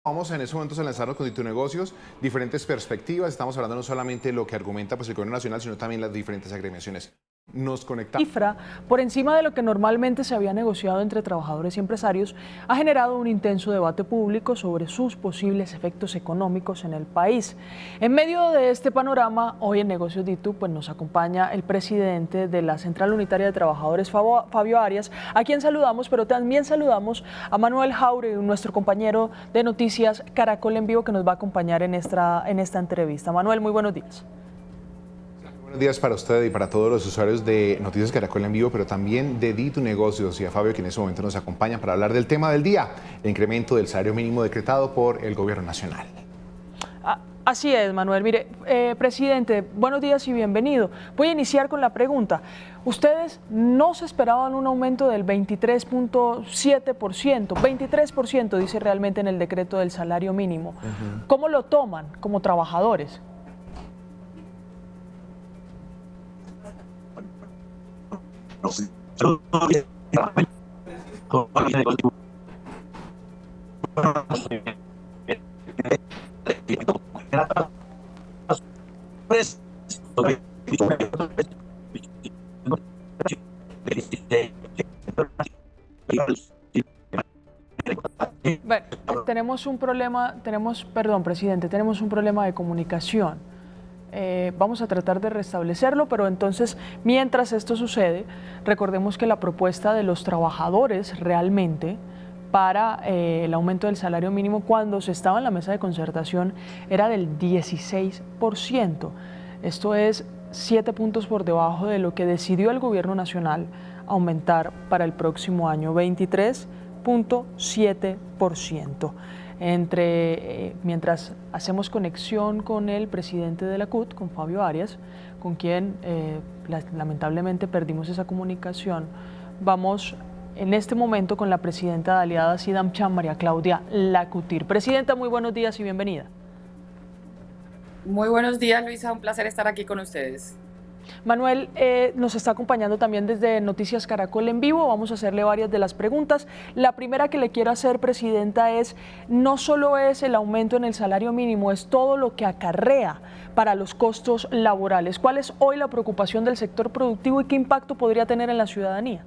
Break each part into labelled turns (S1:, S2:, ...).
S1: Vamos en esos momentos a lanzarnos con Ditu Negocios, diferentes perspectivas. Estamos hablando no solamente de lo que argumenta el gobierno nacional, sino también las diferentes agremiaciones. Nos conectamos.
S2: Cifra por encima de lo que normalmente se había negociado entre trabajadores y empresarios ha generado un intenso debate público sobre sus posibles efectos económicos en el país. En medio de este panorama, hoy en Negocios Ditu nos acompaña el presidente de la Central Unitaria de Trabajadores, Fabio Arias, a quien saludamos, pero también saludamos a Manuel Jauregui, nuestro compañero de Noticias Caracol en Vivo, que nos va a acompañar en esta entrevista. Manuel, muy buenos días.
S1: Buenos días para usted y para todos los usuarios de Noticias Caracol en Vivo, pero también de Ditu Negocios y a Fabio, que en este momento nos acompaña para hablar del tema del día, el incremento del salario mínimo decretado por el gobierno nacional.
S2: Así es, Manuel. Mire, presidente, buenos días y bienvenido. Voy a iniciar con la pregunta. Ustedes no se esperaban un aumento del 23.7%, 23% dice realmente en el decreto del salario mínimo. ¿Cómo lo toman como trabajadores? Bueno, perdón, presidente, tenemos un problema de comunicación. Vamos a tratar de restablecerlo, pero entonces, mientras esto sucede, recordemos que la propuesta de los trabajadores realmente para el aumento del salario mínimo cuando se estaba en la mesa de concertación era del 16%. Esto es 7 puntos por debajo de lo que decidió el gobierno nacional aumentar para el próximo año, 23.7%. Mientras hacemos conexión con el presidente de la CUT, con Fabio Arias, con quien lamentablemente perdimos esa comunicación, vamos en este momento con la presidenta de Aliadas Idamcham, María Claudia Lacutir. Presidenta, muy buenos días y bienvenida.
S3: Muy buenos días, Luisa, un placer estar aquí con ustedes.
S2: Manuel nos está acompañando también desde Noticias Caracol en Vivo. Vamos a hacerle varias de las preguntas. La primera que le quiero hacer, presidenta, es no solo es el aumento en el salario mínimo, es todo lo que acarrea para los costos laborales. ¿Cuál es hoy la preocupación del sector productivo y qué impacto podría tener en la ciudadanía?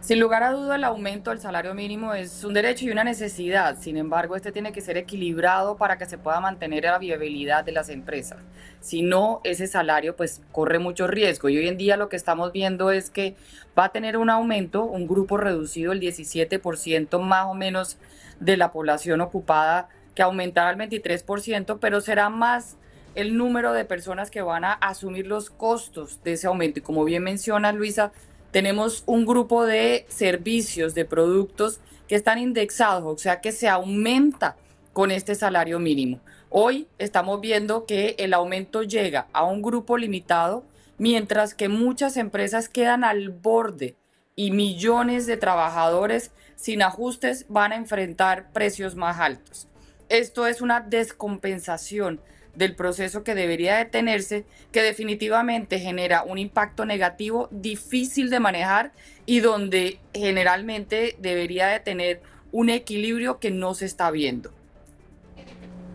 S3: Sin lugar a duda, el aumento del salario mínimo es un derecho y una necesidad. Sin embargo, este tiene que ser equilibrado para que se pueda mantener la viabilidad de las empresas. Si no, ese salario pues corre mucho riesgo. Y hoy en día lo que estamos viendo es que va a tener un aumento, un grupo reducido, el 17% más o menos de la población ocupada, que aumentará al 23%, pero será más el número de personas que van a asumir los costos de ese aumento. Y como bien menciona Luisa, tenemos un grupo de servicios, de productos que están indexados, o sea que se aumenta con este salario mínimo. Hoy estamos viendo que el aumento llega a un grupo limitado, mientras que muchas empresas quedan al borde y millones de trabajadores sin ajustes van a enfrentar precios más altos. Esto es una descompensación del proceso que debería detenerse, que definitivamente genera un impacto negativo difícil de manejar y donde generalmente debería de tener un equilibrio que no se está viendo.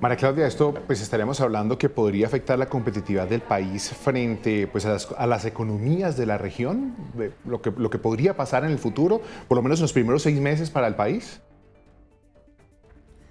S1: María Claudia, esto pues estaremos hablando que podría afectar la competitividad del país frente pues, a las economías de la región, de lo que podría pasar en el futuro, por lo menos en los primeros 6 meses para el país.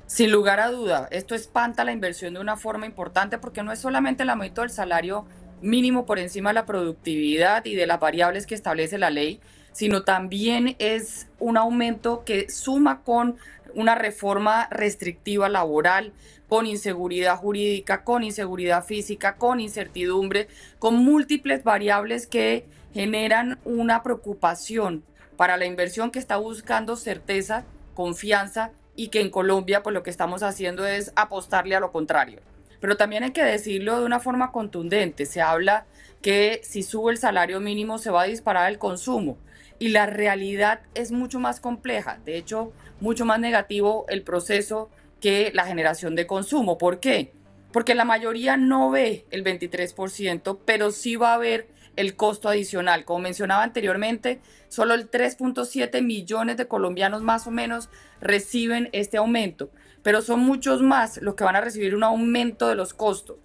S3: Sin lugar a duda, esto espanta la inversión de una forma importante porque no es solamente el aumento del salario mínimo por encima de la productividad y de las variables que establece la ley, sino también es un aumento que suma con una reforma restrictiva laboral, con inseguridad jurídica, con inseguridad física, con incertidumbre, con múltiples variables que generan una preocupación para la inversión que está buscando certeza, confianza, y que en Colombia pues lo que estamos haciendo es apostarle a lo contrario. Pero también hay que decirlo de una forma contundente. Se habla que si sube el salario mínimo se va a disparar el consumo y la realidad es mucho más compleja. De hecho, mucho más negativo el proceso que la generación de consumo. ¿Por qué? Porque la mayoría no ve el 23%, pero sí va a ver el costo adicional. Como mencionaba anteriormente, solo el 3.7 millones de colombianos más o menos reciben este aumento, pero son muchos más los que van a recibir un aumento de los costos.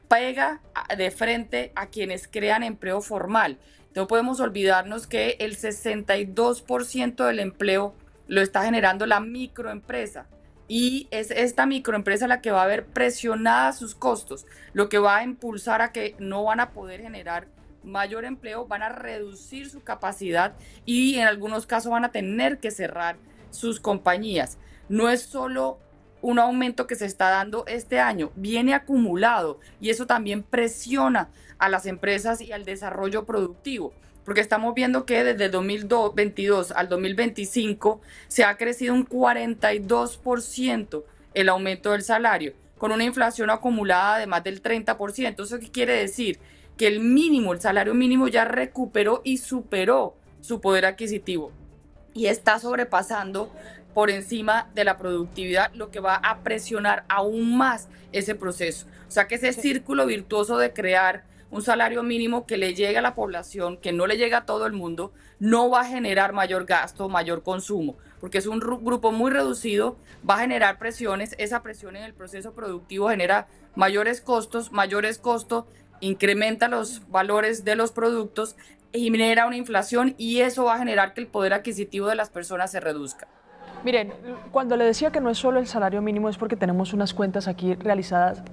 S3: Pega de frente a quienes crean empleo formal. No podemos olvidarnos que el 62% del empleo lo está generando la microempresa. Y es esta microempresa la que va a ver presionadas sus costos, lo que va a impulsar a que no van a poder generar mayor empleo, van a reducir su capacidad y en algunos casos van a tener que cerrar sus compañías. No es solo un aumento que se está dando este año, viene acumulado y eso también presiona a las empresas y al desarrollo productivo. Porque estamos viendo que desde el 2022 al 2025 se ha crecido un 42% el aumento del salario, con una inflación acumulada de más del 30%. ¿Eso qué quiere decir? Que el salario mínimo ya recuperó y superó su poder adquisitivo y está sobrepasando por encima de la productividad, lo que va a presionar aún más ese proceso. O sea que ese círculo virtuoso de crear un salario mínimo que le llegue a la población, que no le llega a todo el mundo, no va a generar mayor gasto, mayor consumo, porque es un grupo muy reducido, va a generar presiones, esa presión en el proceso productivo genera mayores costos, incrementa los valores de los productos, genera una inflación y eso va a generar que el poder adquisitivo de las personas se reduzca.
S2: Miren, cuando le decía que no es solo el salario mínimo es porque tenemos unas cuentas aquí realizadas,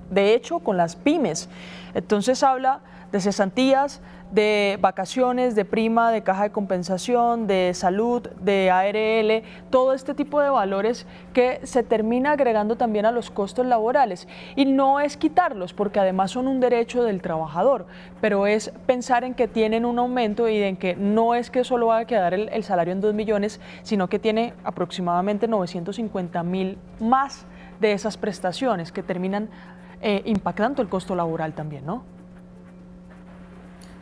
S2: de hecho, con las pymes. Entonces habla de cesantías, de vacaciones, de prima, de caja de compensación, de salud, de ARL, todo este tipo de valores que se termina agregando también a los costos laborales. Y no es quitarlos, porque además son un derecho del trabajador, pero es pensar en que tienen un aumento y en que no es que solo va a quedar el salario en 2 millones, sino que tiene aproximadamente 950.000 más de esas prestaciones que terminan impactando el costo laboral también, ¿no?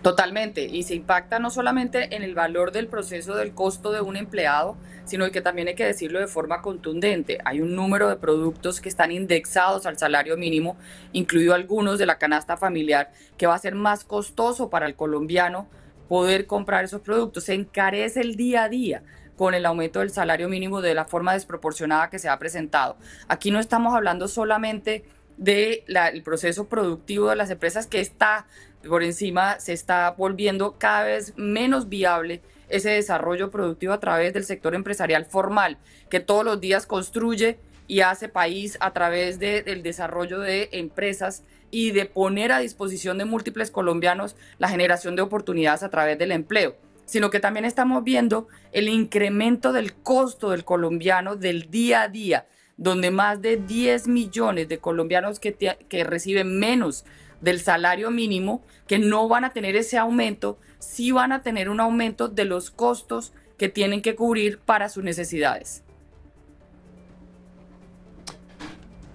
S3: Totalmente, y se impacta no solamente en el valor del proceso del costo de un empleado, sino que también hay que decirlo de forma contundente. Hay un número de productos que están indexados al salario mínimo, incluido algunos de la canasta familiar, que va a ser más costoso para el colombiano poder comprar esos productos. Se encarece el día a día con el aumento del salario mínimo de la forma desproporcionada que se ha presentado. Aquí no estamos hablando solamente del proceso productivo de las empresas que está por encima, se está volviendo cada vez menos viable ese desarrollo productivo a través del sector empresarial formal, que todos los días construye y hace país a través del desarrollo de empresas y de poner a disposición de múltiples colombianos la generación de oportunidades a través del empleo, sino que también estamos viendo el incremento del costo del colombiano del día a día, donde más de 10 millones de colombianos que reciben menos del salario mínimo, que no van a tener ese aumento, sí van a tener un aumento de los costos que tienen que cubrir para sus necesidades.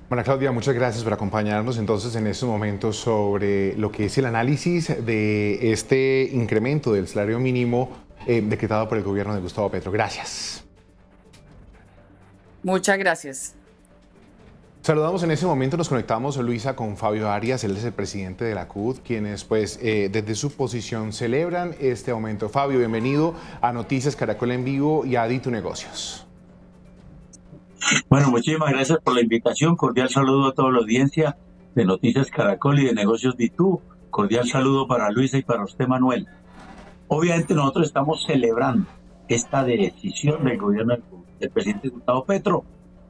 S1: Bueno, Claudia, muchas gracias por acompañarnos entonces en estos momentos sobre lo que es el análisis de este incremento del salario mínimo decretado por el gobierno de Gustavo Petro. Gracias.
S3: Muchas gracias.
S1: Saludamos en ese momento, nos conectamos, Luisa, con Fabio Arias, él es el presidente de la CUT, quienes pues desde su posición celebran este aumento. Fabio, bienvenido a Noticias Caracol en Vivo y a Di Tu Negocios.
S4: Bueno, muchísimas gracias por la invitación, cordial saludo a toda la audiencia de Noticias Caracol y de Negocios Di Tu, cordial saludo para Luisa y para usted, Manuel. Obviamente nosotros estamos celebrando esta decisión del gobierno del presidente Gustavo Petro,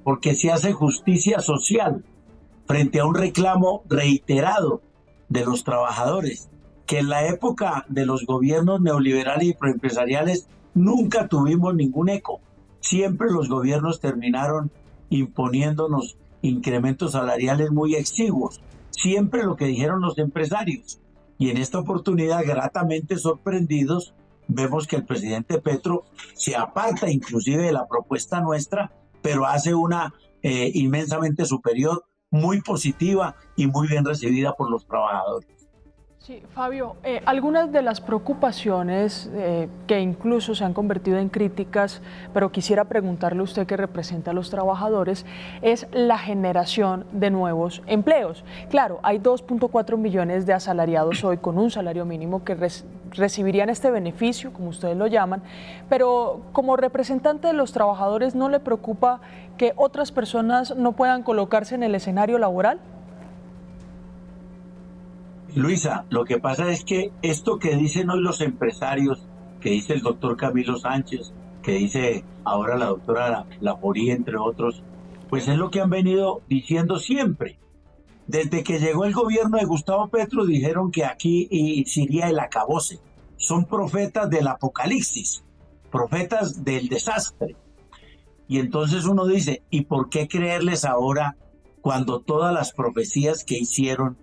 S4: porque se hace justicia social frente a un reclamo reiterado de los trabajadores, que en la época de los gobiernos neoliberales y proempresariales nunca tuvimos ningún eco. Siempre los gobiernos terminaron imponiéndonos incrementos salariales muy exiguos, siempre lo que dijeron los empresarios. Y en esta oportunidad, gratamente sorprendidos, vemos que el presidente Petro se aparta inclusive de la propuesta nuestra, pero hace una inmensamente superior, muy positiva y muy bien recibida por los trabajadores.
S2: Sí, Fabio, algunas de las preocupaciones que incluso se han convertido en críticas, pero quisiera preguntarle a usted que representa a los trabajadores, es la generación de nuevos empleos. Claro, hay 2.4 millones de asalariados hoy con un salario mínimo que recibirían este beneficio, como ustedes lo llaman, pero como representante de los trabajadores, ¿no le preocupa que otras personas no puedan colocarse en el escenario laboral?
S4: Luisa, lo que pasa es que esto que dicen hoy los empresarios, que dice el doctor Camilo Sánchez, que dice ahora la doctora Laforí, entre otros, pues es lo que han venido diciendo siempre. Desde que llegó el gobierno de Gustavo Petro dijeron que aquí iría el acabose. Son profetas del apocalipsis, profetas del desastre. Y entonces uno dice, ¿y por qué creerles ahora cuando todas las profecías que hicieron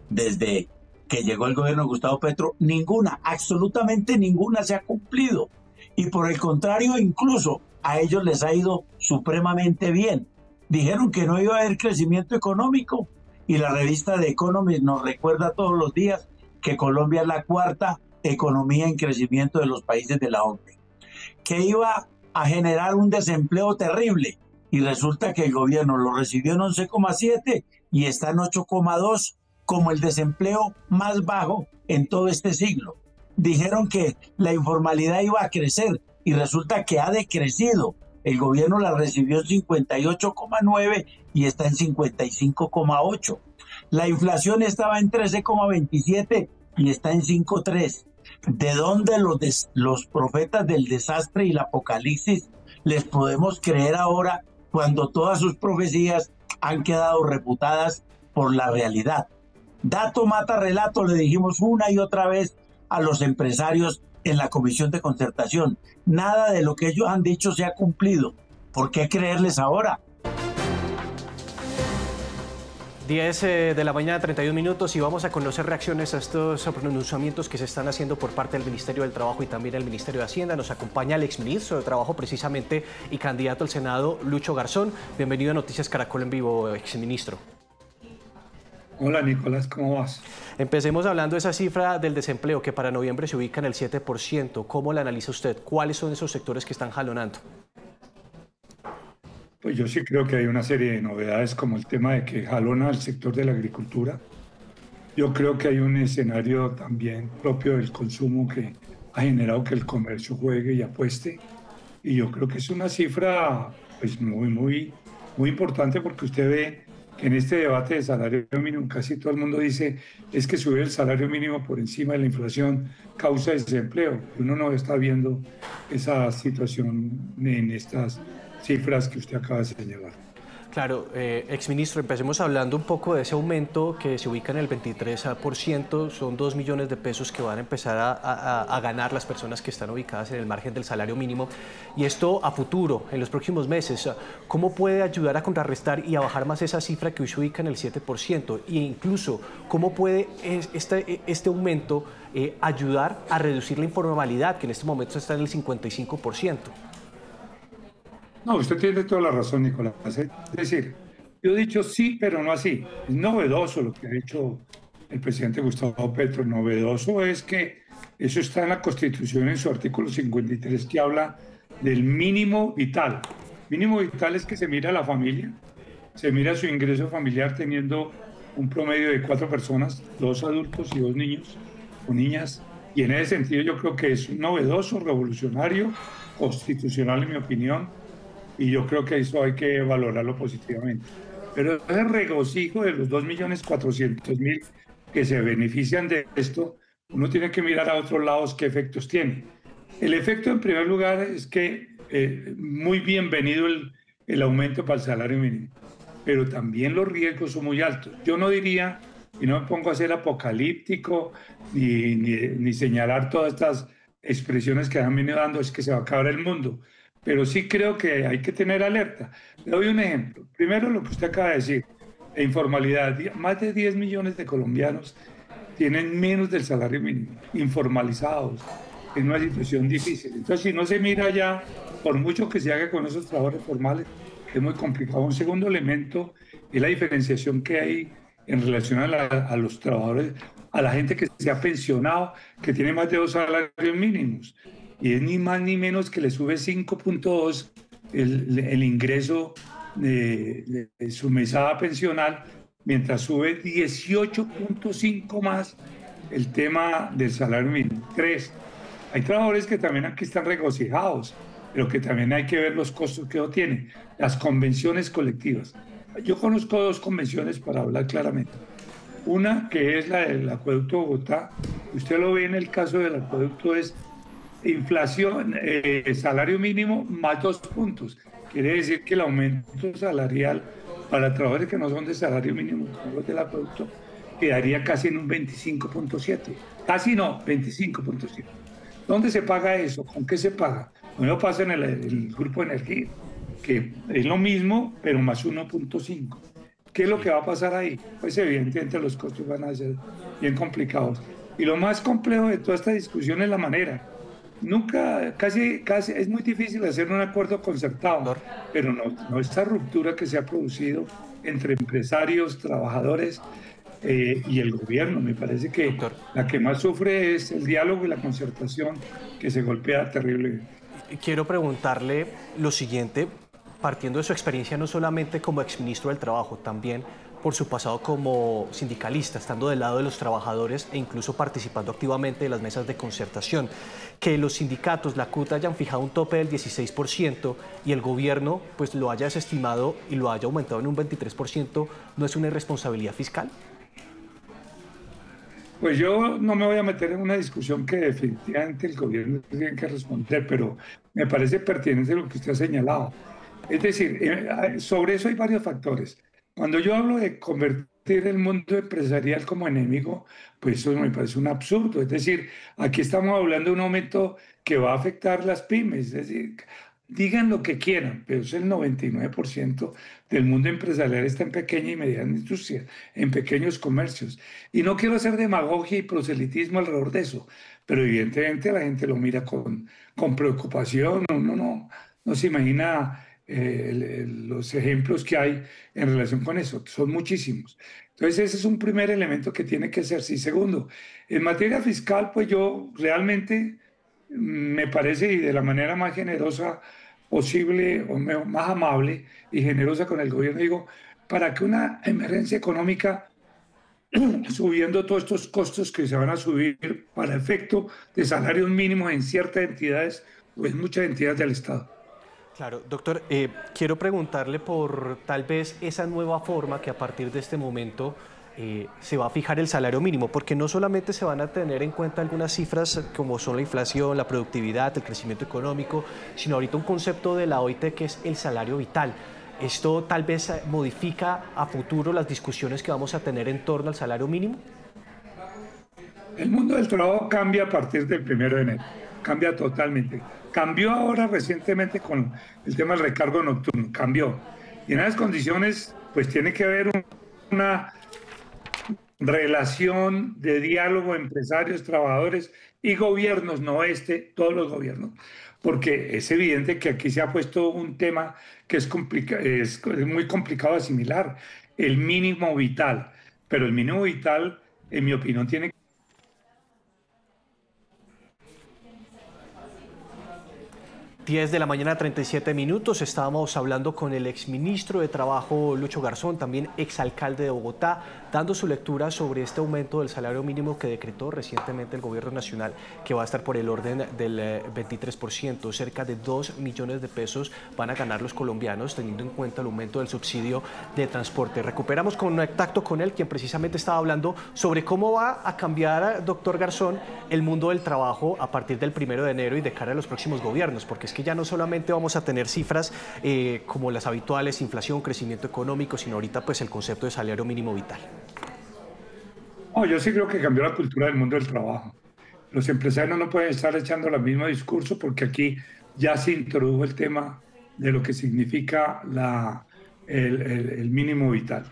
S4: desde que llegó el gobierno de Gustavo Petro, ninguna, absolutamente ninguna se ha cumplido? Y por el contrario, incluso a ellos les ha ido supremamente bien. Dijeron que no iba a haber crecimiento económico y la revista The Economist nos recuerda todos los días que Colombia es la cuarta economía en crecimiento de los países de la OCDE, que iba a generar un desempleo terrible y resulta que el gobierno lo recibió en 11,7 y está en 8,2, como el desempleo más bajo en todo este siglo. Dijeron que la informalidad iba a crecer y resulta que ha decrecido. El gobierno la recibió en 58,9 y está en 55,8. La inflación estaba en 13,27 y está en 5,3. ¿De dónde los profetas del desastre y el apocalipsis les podemos creer ahora cuando todas sus profecías han quedado reputadas por la realidad? Dato mata relato, le dijimos una y otra vez a los empresarios en la Comisión de Concertación. Nada de lo que ellos han dicho se ha cumplido. ¿Por qué creerles ahora?
S5: 10 de la mañana, 31 minutos, y vamos a conocer reacciones a estos pronunciamientos que se están haciendo por parte del Ministerio del Trabajo y también el Ministerio de Hacienda. Nos acompaña el exministro de Trabajo precisamente y candidato al Senado, Lucho Garzón. Bienvenido a Noticias Caracol en Vivo, exministro.
S6: Hola Nicolás, ¿cómo vas?
S5: Empecemos hablando de esa cifra del desempleo que para noviembre se ubica en el 7%. ¿Cómo la analiza usted? ¿Cuáles son esos sectores que están jalonando?
S6: Pues yo sí creo que hay una serie de novedades como el tema de que jalona el sector de la agricultura. Yo creo que hay un escenario también propio del consumo que ha generado que el comercio juegue y apueste. Y yo creo que es una cifra pues muy importante porque usted ve que en este debate de salario mínimo casi todo el mundo dice es que subir el salario mínimo por encima de la inflación causa desempleo. Uno no está viendo esa situación en estas cifras que usted acaba de señalar.
S5: Claro, exministro, empecemos hablando un poco de ese aumento que se ubica en el 23%, son 2 millones de pesos que van a empezar a ganar las personas que están ubicadas en el margen del salario mínimo. Y esto a futuro, en los próximos meses, ¿cómo puede ayudar a contrarrestar y a bajar más esa cifra que hoy se ubica en el 7%? E incluso, ¿cómo puede este aumento ayudar a reducir la informalidad, que en este momento está en el 55%?
S6: No, usted tiene toda la razón, Nicolás. Es decir, yo he dicho sí, pero no así. Es novedoso lo que ha dicho el presidente Gustavo Petro. Novedoso es que eso está en la Constitución en su artículo 53 que habla del mínimo vital. Mínimo vital es que se mira a la familia, se mira su ingreso familiar teniendo un promedio de 4 personas, 2 adultos y 2 niños o niñas. Y en ese sentido yo creo que es novedoso, revolucionario, constitucional en mi opinión. Y yo creo que eso hay que valorarlo positivamente. Pero el regocijo de los 2.400.000 que se benefician de esto, uno tiene que mirar a otros lados qué efectos tiene. El efecto, en primer lugar, es que muy bienvenido el aumento para el salario mínimo, pero también los riesgos son muy altos. Yo no diría, y no me pongo a ser apocalíptico, ni señalar todas estas expresiones que han venido dando, es que se va a acabar el mundo. Pero sí creo que hay que tener alerta. Le doy un ejemplo. Primero, lo que usted acaba de decir, la informalidad. Más de 10 millones de colombianos tienen menos del salario mínimo, informalizados, en una situación difícil. Entonces, si no se mira ya, por mucho que se haga con esos trabajos formales, es muy complicado. Un segundo elemento es la diferenciación que hay en relación a los trabajadores, a la gente que se ha pensionado, que tiene más de 2 salarios mínimos. Y es ni más ni menos que le sube 5.2 el ingreso de su mesada pensional, mientras sube 18.5 más el tema del salario mínimo. 3. Hay trabajadores que también aquí están regocijados, pero que también hay que ver los costos que tiene. Las convenciones colectivas. Yo conozco 2 convenciones para hablar claramente. Una que es la del Acueducto de Bogotá. Usted lo ve en el caso del acueducto, es inflación, salario mínimo más 2 puntos. Quiere decir que el aumento salarial para trabajadores que no son de salario mínimo, como los del acueducto, quedaría casi en un 25.7. Casi no, 25.7. ¿Dónde se paga eso? ¿Con qué se paga? Bueno, pasa en el grupo de energía, que es lo mismo, pero más 1.5. ¿Qué es lo que va a pasar ahí? Pues evidentemente los costos van a ser bien complicados. Y lo más complejo de toda esta discusión es la manera. Nunca, casi es muy difícil hacer un acuerdo concertado, pero no esta ruptura que se ha producido entre empresarios, trabajadores y el gobierno. Me parece que la que más sufre es el diálogo y la concertación, que se golpea terriblemente.
S5: Quiero preguntarle lo siguiente, partiendo de su experiencia no solamente como exministro del Trabajo, también por su pasado como sindicalista, estando del lado de los trabajadores e incluso participando activamente en las mesas de concertación. Que los sindicatos, la CUT, hayan fijado un tope del 16% y el gobierno pues lo haya desestimado y lo haya aumentado en un 23%, ¿no es una irresponsabilidad fiscal?
S6: Pues yo no me voy a meter en una discusión que definitivamente el gobierno tiene que responder, pero me parece pertinente lo que usted ha señalado. Es decir, sobre eso hay varios factores. Cuando yo hablo de convertir el mundo empresarial como enemigo, pues eso me parece un absurdo. Es decir, aquí estamos hablando de un aumento que va a afectar las pymes. Es decir, digan lo que quieran, pero es el 99% del mundo empresarial está en pequeña y mediana industria, en pequeños comercios. Y no quiero hacer demagogia y proselitismo alrededor de eso, pero evidentemente la gente lo mira con preocupación. Uno no se imagina los ejemplos que hay en relación con eso. Son muchísimos. Entonces ese es un primer elemento que tiene que hacerse. Y segundo, en materia fiscal, pues yo realmente me parece, y de la manera más generosa posible, o más amable y generosa con el gobierno, digo, para que una emergencia económica, subiendo todos estos costos que se van a subir para efecto de salarios mínimos en ciertas entidades o en muchas entidades del Estado.
S5: Claro, doctor, quiero preguntarle por tal vez esa nueva forma que a partir de este momento se va a fijar el salario mínimo, porque no solamente se van a tener en cuenta algunas cifras como son la inflación, la productividad, el crecimiento económico, sino ahorita un concepto de la OIT que es el salario vital. ¿Esto tal vez modifica a futuro las discusiones que vamos a tener en torno al salario mínimo?
S6: El mundo del trabajo cambia a partir del 1 de enero, cambia totalmente. Cambió ahora recientemente con el tema del recargo nocturno, cambió. Y en esas condiciones, pues tiene que haber una relación de diálogo empresarios, trabajadores y gobiernos, no todos los gobiernos, porque es evidente que aquí se ha puesto un tema que es muy complicado de asimilar, el mínimo vital, pero el mínimo vital, en mi opinión, tiene que...
S5: 10 de la mañana, 37 minutos. Estábamos hablando con el exministro de Trabajo, Lucho Garzón, también exalcalde de Bogotá, dando su lectura sobre este aumento del salario mínimo que decretó recientemente el Gobierno Nacional, que va a estar por el orden del 23%. Cerca de 2 millones de pesos van a ganar los colombianos, teniendo en cuenta el aumento del subsidio de transporte. Recuperamos contacto con él, quien precisamente estaba hablando sobre cómo va a cambiar, doctor Garzón, el mundo del trabajo a partir del 1 de enero y de cara a los próximos gobiernos, porque es que ya no solamente vamos a tener cifras como las habituales, inflación, crecimiento económico, sino ahorita pues el concepto de salario mínimo vital.
S6: No, yo sí creo que cambió la cultura del mundo del trabajo. Los empresarios no pueden estar echando el mismo discurso porque aquí ya se introdujo el tema de lo que significa el mínimo vital.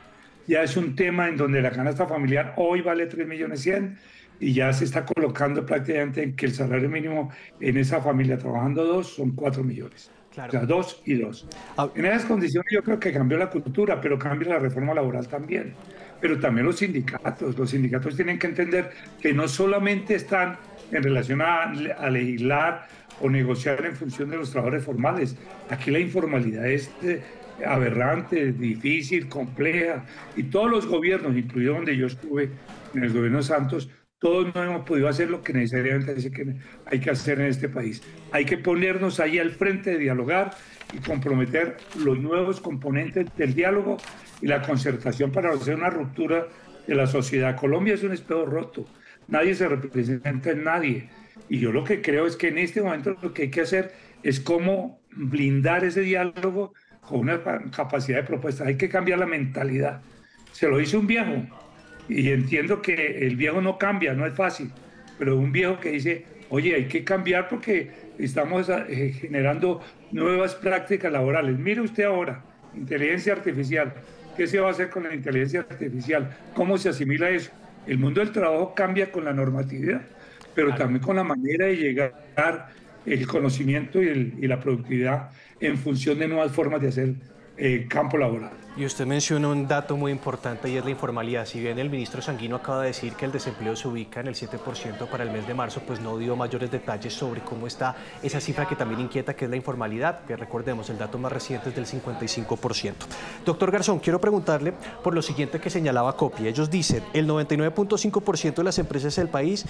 S6: Ya es un tema en donde la canasta familiar hoy vale 3.100.000 y ya se está colocando prácticamente en que el salario mínimo en esa familia trabajando 2 son 4 millones. O sea, 2 y 2. En esas condiciones yo creo que cambió la cultura, pero cambia la reforma laboral también. Pero también los sindicatos tienen que entender que no solamente están en relación a legislar o negociar en función de los trabajadores formales. Aquí la informalidad es aberrante, difícil, compleja, y todos los gobiernos, incluido donde yo estuve, en el gobierno de Santos, todos no hemos podido hacer lo que necesariamente hay que hacer en este país. Hay que ponernos ahí al frente de dialogar y comprometer los nuevos componentes del diálogo y la concertación para hacer una ruptura de la sociedad. Colombia es un espejo roto, nadie se representa en nadie. Y yo lo que creo es que en este momento lo que hay que hacer es cómo blindar ese diálogo con una capacidad de propuesta. Hay que cambiar la mentalidad. Se lo dice un viejo, y entiendo que el viejo no cambia, no es fácil, pero un viejo que dice, oye, hay que cambiar porque estamos generando nuevas prácticas laborales. Mire usted ahora, inteligencia artificial. ¿Qué se va a hacer con la inteligencia artificial? ¿Cómo se asimila eso? El mundo del trabajo cambia con la normatividad, pero también con la manera de llegar el conocimiento y la productividad en función de nuevas formas de hacer campo laboral.
S5: Y usted menciona un dato muy importante y es la informalidad. Si bien el ministro Sanguino acaba de decir que el desempleo se ubica en el 7% para el mes de marzo, pues no dio mayores detalles sobre cómo está esa cifra que también inquieta, que es la informalidad, que recordemos, el dato más reciente es del 55%. Doctor Garzón, quiero preguntarle por lo siguiente que señalaba COPI. Ellos dicen el 99.5% de las empresas del país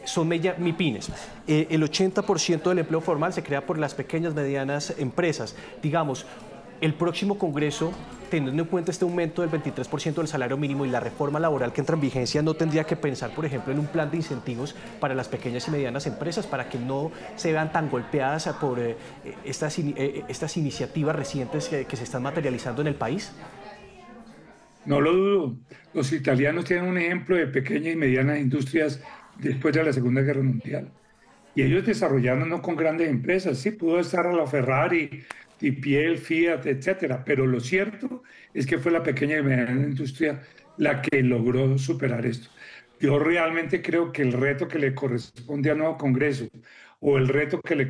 S5: son MIPYMES. El 80% del empleo formal se crea por las pequeñas, medianas empresas. Digamos, el próximo Congreso, teniendo en cuenta este aumento del 23% del salario mínimo y la reforma laboral que entra en vigencia, ¿no tendría que pensar, por ejemplo, en un plan de incentivos para las pequeñas y medianas empresas para que no se vean tan golpeadas por estas iniciativas recientes que se están materializando en el país?
S6: No lo dudo. Los italianos tienen un ejemplo de pequeñas y medianas industrias después de la Segunda Guerra Mundial. Y ellos desarrollaron no con grandes empresas. Sí, pudo estar a la Ferrari, TPL, Fiat, etcétera, pero lo cierto es que fue la pequeña y mediana industria la que logró superar esto. Yo realmente creo que el reto que le corresponde al nuevo Congreso o el reto que le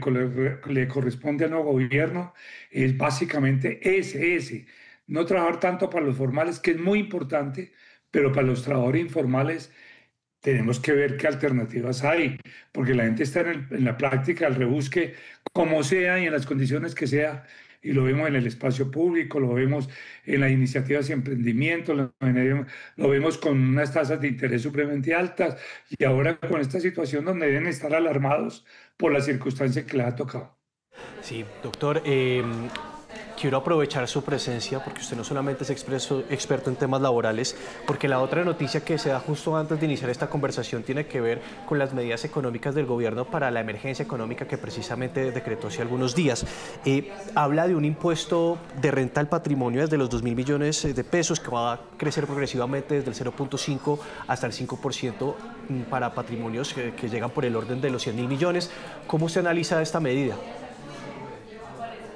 S6: corresponde al nuevo gobierno es básicamente ese. No trabajar tanto para los formales, que es muy importante, pero para los trabajadores informales tenemos que ver qué alternativas hay, porque la gente está en la práctica, el rebusque, como sea y en las condiciones que sea, y lo vemos en el espacio público, lo vemos en las iniciativas y emprendimiento, lo vemos con unas tasas de interés supremamente altas, y ahora con esta situación donde deben estar alarmados por la circunstancia que les ha tocado.
S5: Sí, doctor, quiero aprovechar su presencia porque usted no solamente es experto en temas laborales, porque la otra noticia que se da justo antes de iniciar esta conversación tiene que ver con las medidas económicas del gobierno para la emergencia económica que precisamente decretó hace algunos días. Habla de un impuesto de renta al patrimonio desde los 2.000 millones de pesos que va a crecer progresivamente desde el 0.5 hasta el 5% para patrimonios que llegan por el orden de los 100.000 millones. ¿Cómo se analiza esta medida?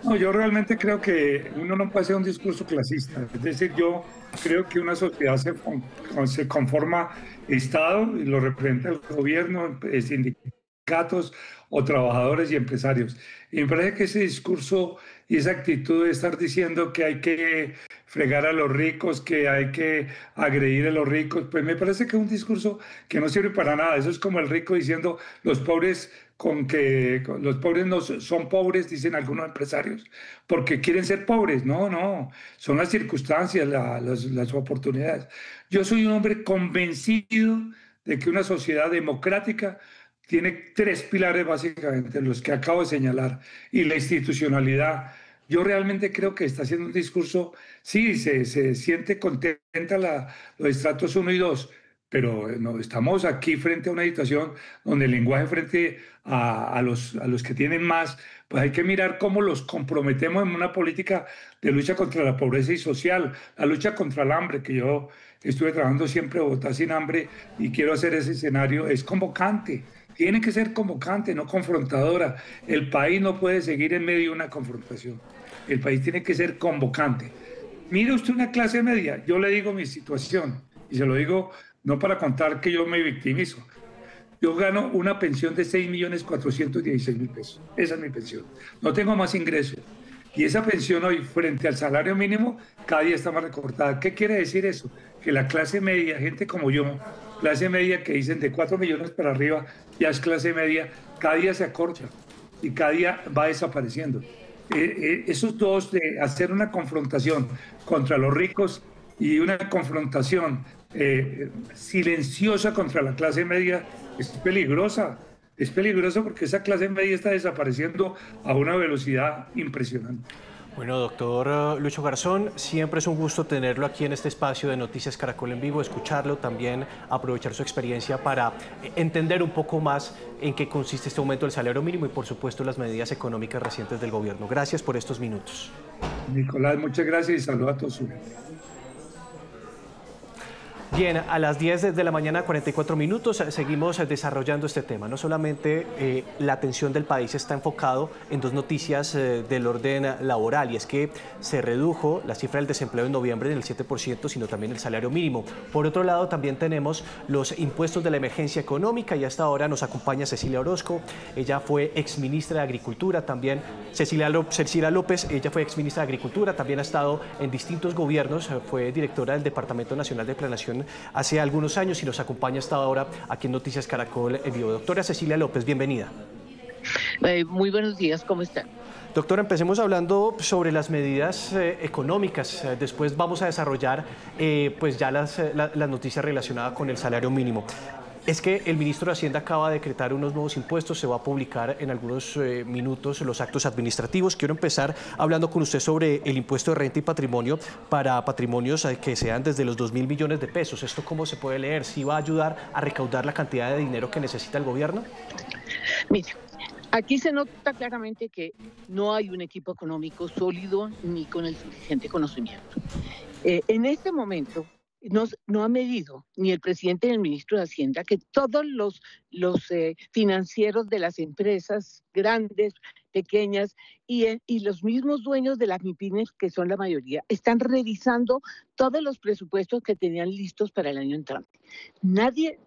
S6: No, yo realmente creo que uno no puede hacer un discurso clasista. Es decir, yo creo que una sociedad se conforma Estado y lo representa el gobierno, sindicatos o trabajadores y empresarios. Y me parece que ese discurso y esa actitud de estar diciendo que hay que fregar a los ricos, que hay que agredir a los ricos, pues me parece que es un discurso que no sirve para nada. Eso es como el rico diciendo los pobres los pobres no son pobres, dicen algunos empresarios, porque quieren ser pobres. No, son las circunstancias, las oportunidades. Yo soy un hombre convencido de que una sociedad democrática tiene 3 pilares básicamente, los que acabo de señalar, y la institucionalidad. Yo realmente creo que está haciendo un discurso, sí, se siente contenta los estratos 1 y 2, pero no, estamos aquí frente a una situación donde el lenguaje frente a los que tienen más, pues hay que mirar cómo los comprometemos en una política de lucha contra la pobreza y social, la lucha contra el hambre, que yo estuve trabajando siempre Bogotá sin hambre y quiero hacer ese escenario, es convocante. Tiene que ser convocante, no confrontadora. El país no puede seguir en medio de una confrontación. El país tiene que ser convocante. Mire usted una clase media, yo le digo mi situación, y se lo digo no para contar que yo me victimizo. Yo gano una pensión de 6.416.000 pesos. Esa es mi pensión. No tengo más ingresos. Y esa pensión hoy, frente al salario mínimo, cada día está más recortada. ¿Qué quiere decir eso? Que la clase media, gente como yo, clase media que dicen de 4 millones para arriba, ya es clase media, cada día se acorta y cada día va desapareciendo. Esos dos de hacer una confrontación contra los ricos y una confrontación silenciosa contra la clase media es peligrosa. Es peligroso porque esa clase media está desapareciendo a una velocidad impresionante.
S5: Bueno, doctor Lucho Garzón, siempre es un gusto tenerlo aquí en este espacio de Noticias Caracol en Vivo, escucharlo, también aprovechar su experiencia para entender un poco más en qué consiste este aumento del salario mínimo y, por supuesto, las medidas económicas recientes del gobierno. Gracias por estos minutos.
S6: Nicolás, muchas gracias y saludos a todos su gente.
S5: Bien, a las 10 de la mañana, 44 minutos, seguimos desarrollando este tema. No solamente la atención del país está enfocado en dos noticias del orden laboral, y es que se redujo la cifra del desempleo en noviembre del 7%, sino también el salario mínimo. Por otro lado, también tenemos los impuestos de la emergencia económica, y hasta ahora nos acompaña Cecilia Orozco. Ella fue exministra de Agricultura, también Cecilia López, ella fue exministra de Agricultura, también ha estado en distintos gobiernos, fue directora del Departamento Nacional de Planeación hace algunos años y nos acompaña hasta ahora aquí en Noticias Caracol en Vivo. Doctora Cecilia López, bienvenida.
S7: Muy buenos días, ¿cómo están?
S5: Doctora, empecemos hablando sobre las medidas económicas. Después vamos a desarrollar pues ya las noticias relacionadas con el salario mínimo. Es que el ministro de Hacienda acaba de decretar unos nuevos impuestos, se va a publicar en algunos minutos los actos administrativos. Quiero empezar hablando con usted sobre el impuesto de renta y patrimonio para patrimonios que sean desde los 2.000 millones de pesos. ¿Esto cómo se puede leer? ¿Sí va a ayudar a recaudar la cantidad de dinero que necesita el gobierno?
S7: Mira, aquí se nota claramente que no hay un equipo económico sólido ni con el suficiente conocimiento. En este momento, no ha medido ni el presidente ni el ministro de Hacienda que todos los financieros de las empresas grandes, pequeñas y los mismos dueños de las MIPYMES, que son la mayoría, están revisando todos los presupuestos que tenían listos para el año entrante. Nadie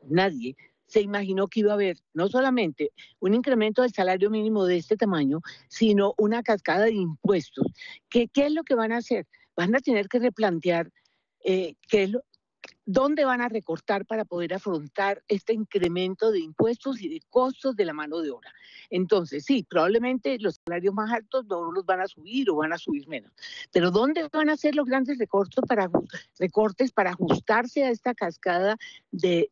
S7: se imaginó que iba a haber no solamente un incremento del salario mínimo de este tamaño, sino una cascada de impuestos. ¿Qué es lo que van a hacer? Van a tener que replantear dónde van a recortar para poder afrontar este incremento de impuestos y de costos de la mano de obra. Entonces, sí, probablemente los salarios más altos no los van a subir o van a subir menos. Pero ¿dónde van a hacer los grandes recortes para ajustarse a esta cascada de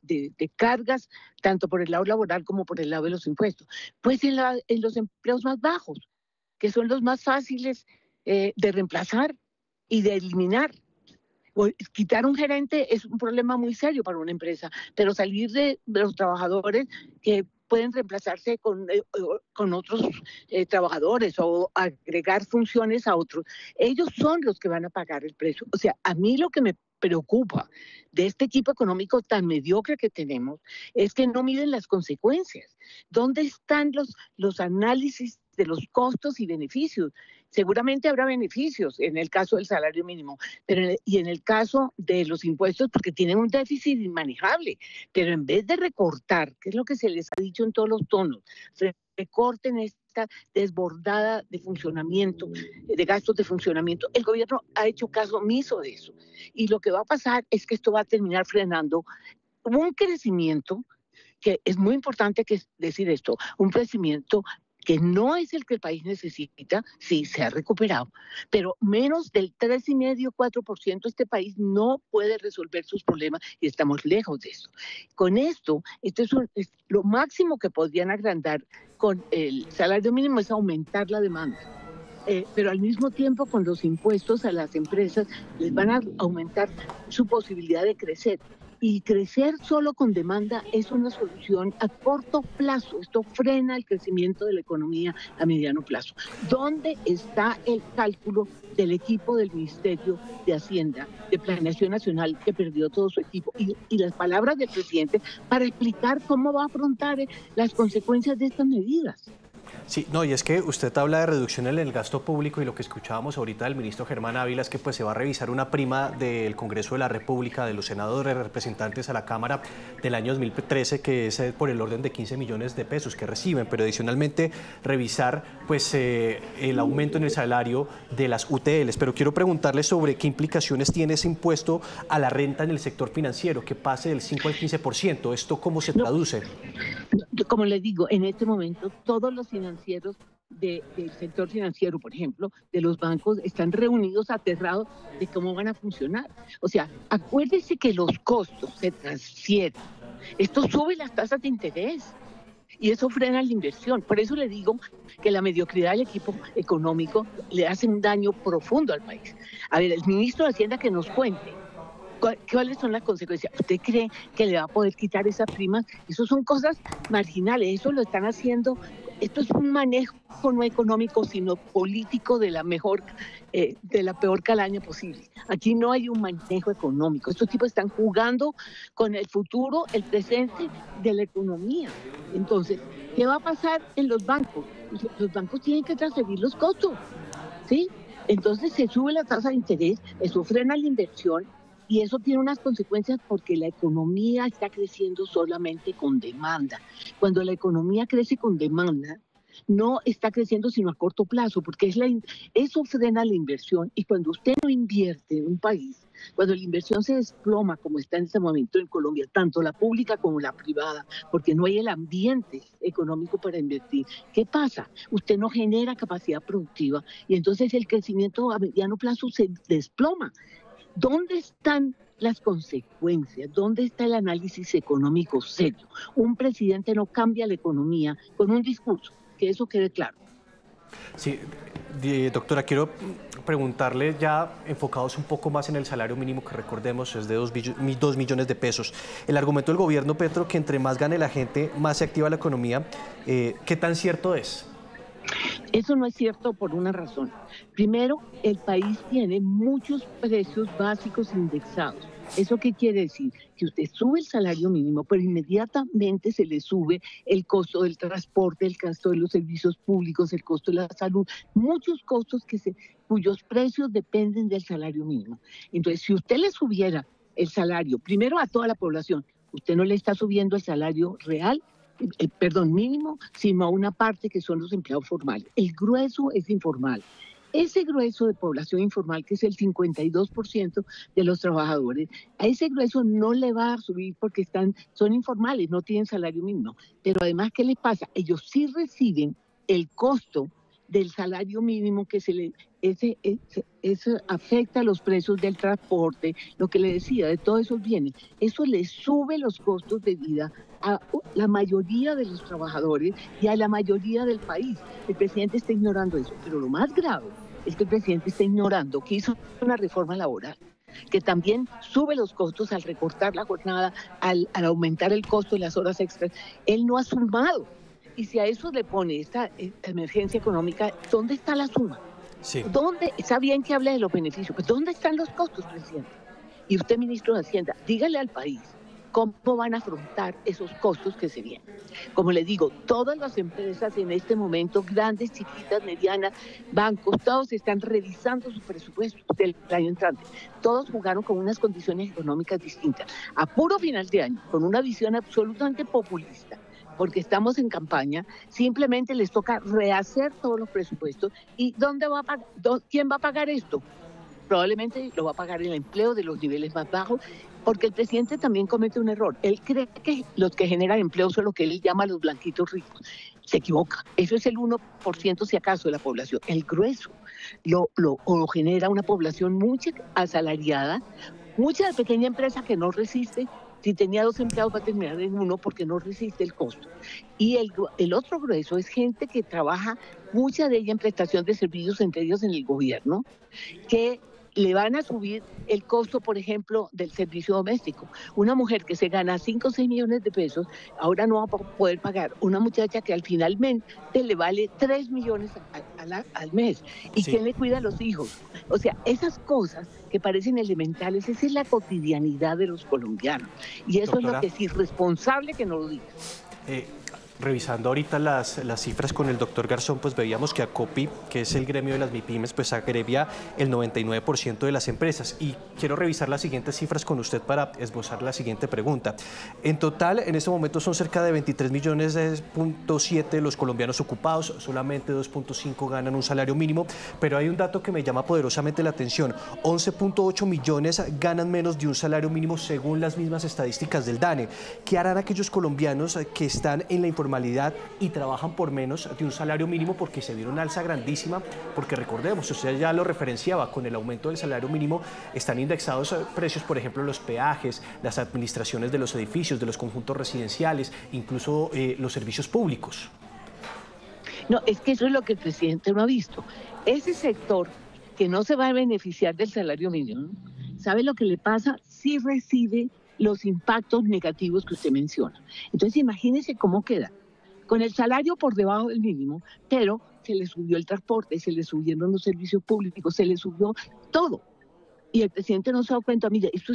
S7: cargas, tanto por el lado laboral como por el lado de los impuestos? Pues en los empleos más bajos, que son los más fáciles de reemplazar y de eliminar. Quitar un gerente es un problema muy serio para una empresa, pero salir de los trabajadores que pueden reemplazarse con otros trabajadores o agregar funciones a otros, ellos son los que van a pagar el precio. O sea, a mí lo que me preocupa de este equipo económico tan mediocre que tenemos es que no miden las consecuencias. ¿Dónde están los análisis de los costos y beneficios? Seguramente habrá beneficios en el caso del salario mínimo, y en el caso de los impuestos, porque tienen un déficit inmanejable. Pero en vez de recortar, que es lo que se les ha dicho en todos los tonos, recorten esta desbordada de funcionamiento, de gastos de funcionamiento, el gobierno ha hecho caso omiso de eso. Y lo que va a pasar es que esto va a terminar frenando un crecimiento, que es muy importante decir esto, un crecimiento que no es el que el país necesita. Sí, se ha recuperado, pero menos del 3,5%, 4%, este país no puede resolver sus problemas y estamos lejos de eso. Con esto es lo máximo que podrían agrandar con el salario mínimo es aumentar la demanda. Pero al mismo tiempo con los impuestos a las empresas les van a aumentar su posibilidad de crecer. Y crecer solo con demanda es una solución a corto plazo. Esto frena el crecimiento de la economía a mediano plazo. ¿Dónde está el cálculo del equipo del Ministerio de Hacienda, de Planeación Nacional, que perdió todo su equipo? Y las palabras del presidente para explicar cómo va a afrontar las consecuencias de estas medidas.
S5: Sí, no, y es que usted habla de reducción en el gasto público y lo que escuchábamos ahorita del ministro Germán Ávila es que pues se va a revisar una prima del Congreso de la República, de los senadores representantes a la Cámara del año 2013, que es por el orden de 15 millones de pesos que reciben, pero adicionalmente revisar pues el aumento en el salario de las UTLs. Pero quiero preguntarle sobre qué implicaciones tiene ese impuesto a la renta en el sector financiero, que pase del 5 al 15%. ¿Esto cómo se traduce?
S7: Como les digo, en este momento todos los financieros del sector financiero, por ejemplo, de los bancos, están reunidos aterrados de cómo van a funcionar. O sea, acuérdese que los costos se transfieren. Esto sube las tasas de interés y eso frena la inversión. Por eso le digo que la mediocridad del equipo económico le hace un daño profundo al país. A ver, el ministro de Hacienda que nos cuente ¿cuáles son las consecuencias? ¿Usted cree que le va a poder quitar esas primas? Eso son cosas marginales, eso lo están haciendo. Esto es un manejo no económico, sino político de la peor calaña posible. Aquí no hay un manejo económico. Estos tipos están jugando con el futuro, el presente de la economía. Entonces, ¿qué va a pasar en los bancos? Los bancos tienen que transferir los costos, ¿sí? Entonces se sube la tasa de interés, eso frena la inversión. Y eso tiene unas consecuencias porque la economía está creciendo solamente con demanda. Cuando la economía crece con demanda, no está creciendo sino a corto plazo, porque eso frena la inversión. Y cuando usted no invierte en un país, cuando la inversión se desploma, como está en este momento en Colombia, tanto la pública como la privada, porque no hay el ambiente económico para invertir, ¿qué pasa? Usted no genera capacidad productiva y entonces el crecimiento a mediano plazo se desploma. ¿Dónde están las consecuencias? ¿Dónde está el análisis económico serio? Un presidente no cambia la economía con un discurso, que eso quede claro.
S5: Sí, doctora, quiero preguntarle ya enfocados un poco más en el salario mínimo, que recordemos es de 2 millones de pesos. El argumento del gobierno Petro, que entre más gane la gente, más se activa la economía, ¿qué tan cierto es?
S7: Eso no es cierto por una razón. Primero, el país tiene muchos precios básicos indexados. ¿Eso qué quiere decir? Que usted sube el salario mínimo, pero inmediatamente se le sube el costo del transporte, el costo de los servicios públicos, el costo de la salud, muchos costos cuyos precios dependen del salario mínimo. Entonces, si usted le subiera el salario, primero a toda la población, usted no le está subiendo el salario real, mínimo, sino a una parte que son los empleados formales. El grueso es informal. Ese grueso de población informal, que es el 52% de los trabajadores, a ese grueso no le va a subir porque son informales, no tienen salario mínimo. Pero además, ¿qué les pasa? Ellos sí reciben el costo del salario mínimo que eso afecta a los precios del transporte, lo que le decía, de todos esos bienes. Eso le sube los costos de vida a la mayoría de los trabajadores y a la mayoría del país. El presidente está ignorando eso, pero lo más grave es que el presidente está ignorando que hizo una reforma laboral, que también sube los costos al recortar la jornada, al aumentar el costo de las horas extras. Él no ha sumado. Y si a eso le pone esta emergencia económica, ¿dónde está la suma?
S5: Sí.
S7: ¿Dónde? Está bien que hable de los beneficios, pero ¿dónde están los costos, presidente? Y usted, ministro de Hacienda, dígale al país cómo van a afrontar esos costos que se vienen. Como le digo, todas las empresas en este momento, grandes, chiquitas, medianas, bancos, todos están revisando su presupuesto del año entrante. Todos jugaron con unas condiciones económicas distintas. A puro final de año, con una visión absolutamente populista, porque estamos en campaña, simplemente les toca rehacer todos los presupuestos. ¿Y quién va a pagar esto? Probablemente lo va a pagar el empleo de los niveles más bajos, porque el presidente también comete un error. Él cree que los que generan empleo son lo que él llama los blanquitos ricos. Se equivoca. Eso es el 1%, si acaso, de la población. El grueso lo genera una población mucha asalariada, mucha pequeña empresa que no resiste. Si tenía 2 empleados va a terminar en 1 porque no resiste el costo. Y el otro grueso es gente que trabaja, mucha de ella en prestación de servicios, entre ellos en el gobierno, que le van a subir el costo, por ejemplo, del servicio doméstico. Una mujer que se gana 5 o 6 millones de pesos, ahora no va a poder pagar una muchacha que al finalmente le vale 3 millones al mes. ¿Y sí, quién le cuida a los hijos? O sea, esas cosas que parecen elementales, esa es la cotidianidad de los colombianos. Y eso, doctora, es lo que es irresponsable que no lo diga.
S5: Revisando ahorita las cifras con el doctor Garzón, pues veíamos que ACOPI, que es el gremio de las MIPYMES, pues agrevia el 99% de las empresas. Y quiero revisar las siguientes cifras con usted para esbozar la siguiente pregunta. En total, en este momento son cerca de 23,7 millones los colombianos ocupados, solamente 2,5 ganan un salario mínimo, pero hay un dato que me llama poderosamente la atención. 11,8 millones ganan menos de un salario mínimo según las mismas estadísticas del DANE. ¿Qué harán aquellos colombianos que están en la informalidad y trabajan por menos de un salario mínimo? Porque se vieron una alza grandísima, porque recordemos, usted ya lo referenciaba, con el aumento del salario mínimo están indexados precios, por ejemplo, los peajes, las administraciones de los edificios, de los conjuntos residenciales, incluso los servicios públicos.
S7: No, es que eso es lo que el presidente no ha visto. Ese sector que no se va a beneficiar del salario mínimo, ¿sabe lo que le pasa? Sí recibe los impactos negativos que usted menciona. Entonces imagínese cómo queda. Con el salario por debajo del mínimo, pero se le subió el transporte, se le subieron los servicios públicos, se le subió todo. Y el presidente no se ha dado cuenta, mire, esto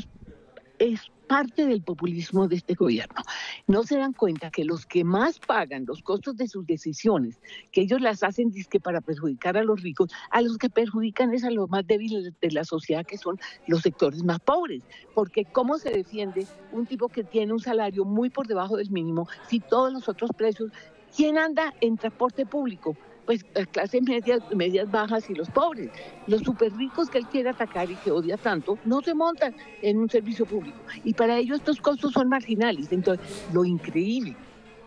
S7: es parte del populismo de este gobierno. No se dan cuenta que los que más pagan los costos de sus decisiones, que ellos las hacen dizque para perjudicar a los ricos, a los que perjudican es a los más débiles de la sociedad, que son los sectores más pobres. Porque ¿cómo se defiende un tipo que tiene un salario muy por debajo del mínimo si todos los otros precios? ¿Quién anda en transporte público? Pues las clases medias bajas y los pobres. Los súper ricos que él quiere atacar y que odia tanto, no se montan en un servicio público. Y para ellos estos costos son marginales. Entonces, lo increíble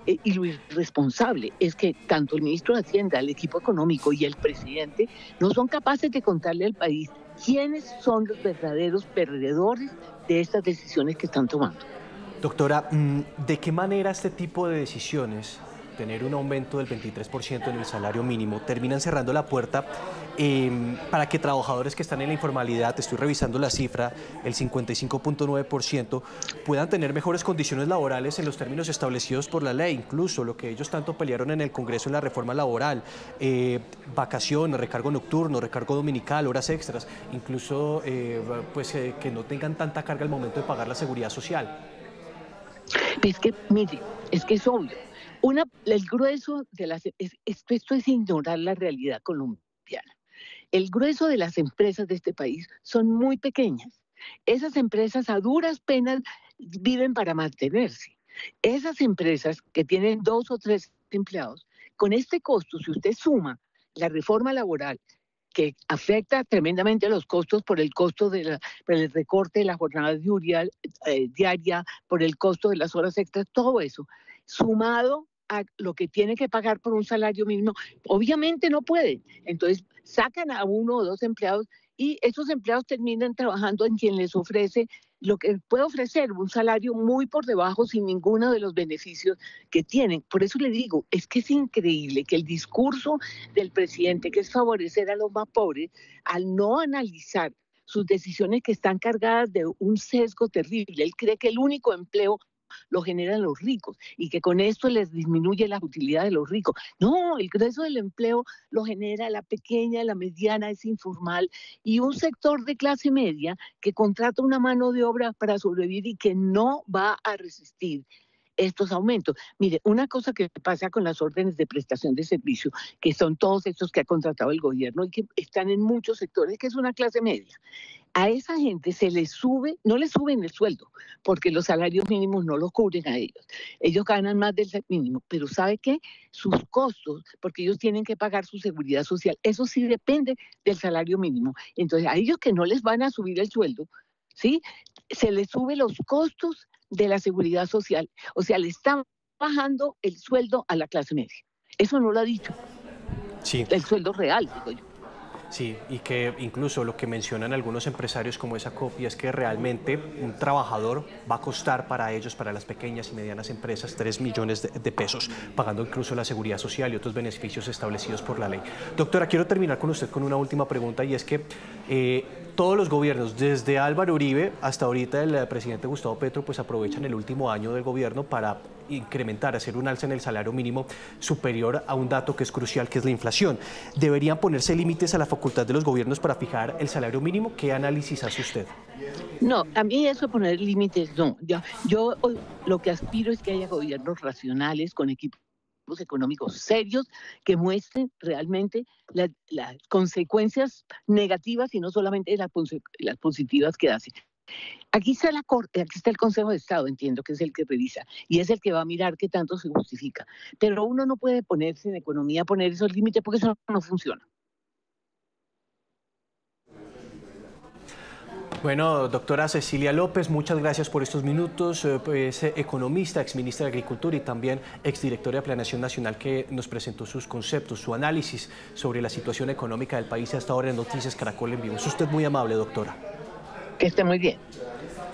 S7: y lo irresponsable es que tanto el ministro de Hacienda, el equipo económico y el presidente no son capaces de contarle al país quiénes son los verdaderos perdedores de estas decisiones que están tomando.
S5: Doctora, ¿de qué manera este tipo de decisiones, tener un aumento del 23% en el salario mínimo, terminan cerrando la puerta para que trabajadores que están en la informalidad, estoy revisando la cifra, el 55,9%, puedan tener mejores condiciones laborales en los términos establecidos por la ley, incluso lo que ellos tanto pelearon en el Congreso en la reforma laboral, vacaciones, recargo nocturno, recargo dominical, horas extras, incluso que no tengan tanta carga al momento de pagar la seguridad social?
S7: Es que, mire, es que es obvio. El grueso de esto es ignorar la realidad colombiana. El grueso de las empresas de este país son muy pequeñas. Esas empresas a duras penas viven para mantenerse. Esas empresas que tienen 2 o 3 empleados, con este costo, si usted suma la reforma laboral, que afecta tremendamente a los costos por el costo por el recorte de la jornada diaria, por el costo de las horas extras, todo eso, sumado a lo que tiene que pagar por un salario mínimo, obviamente no pueden. Entonces sacan a 1 o 2 empleados y esos empleados terminan trabajando en quien les ofrece lo que puede ofrecer, un salario muy por debajo sin ninguno de los beneficios que tienen. Por eso le digo, es que es increíble que el discurso del presidente, que es favorecer a los más pobres, al no analizar sus decisiones que están cargadas de un sesgo terrible. Él cree que el único empleo lo generan los ricos y que con esto les disminuye la utilidad de los ricos. No, el grueso del empleo lo genera la pequeña, la mediana, es informal, y un sector de clase media que contrata una mano de obra para sobrevivir y que no va a resistir estos aumentos. Mire, una cosa que pasa con las órdenes de prestación de servicio, que son todos estos que ha contratado el gobierno y que están en muchos sectores, que es una clase media. A esa gente no les suben el sueldo, porque los salarios mínimos no los cubren a ellos. Ellos ganan más del mínimo, pero ¿sabe qué? Sus costos, porque ellos tienen que pagar su seguridad social, eso sí depende del salario mínimo. Entonces, a ellos que no les van a subir el sueldo, ¿sí? Se les sube los costos de la seguridad social. O sea, le están bajando el sueldo a la clase media. Eso no lo ha dicho.
S5: Sí.
S7: El sueldo real, digo yo.
S5: Sí, y que incluso lo que mencionan algunos empresarios como esa ACOPI es que realmente un trabajador va a costar para ellos, para las pequeñas y medianas empresas, 3 millones de pesos, pagando incluso la seguridad social y otros beneficios establecidos por la ley. Doctora, quiero terminar con usted con una última pregunta, y es que todos los gobiernos, desde Álvaro Uribe hasta ahorita el presidente Gustavo Petro, pues aprovechan el último año del gobierno para incrementar, hacer un alza en el salario mínimo superior a un dato que es crucial, que es la inflación. ¿Deberían ponerse límites a la facultad de los gobiernos para fijar el salario mínimo? ¿Qué análisis hace usted?
S7: No, a mí eso de poner límites no. Yo lo que aspiro es que haya gobiernos racionales con equipos económicos serios que muestren realmente las consecuencias negativas y no solamente las positivas que hacen. Aquí está la Corte, aquí está el Consejo de Estado, entiendo que es el que revisa y es el que va a mirar qué tanto se justifica. Pero uno no puede ponerse en economía a poner esos límites porque eso no funciona.
S5: Bueno, doctora Cecilia López, muchas gracias por estos minutos. Es economista, exministra de Agricultura y también exdirectora de Planeación Nacional, que nos presentó sus conceptos, su análisis sobre la situación económica del país hasta ahora en Noticias Caracol en Vivo. Es usted muy amable, doctora.
S7: Que esté muy bien.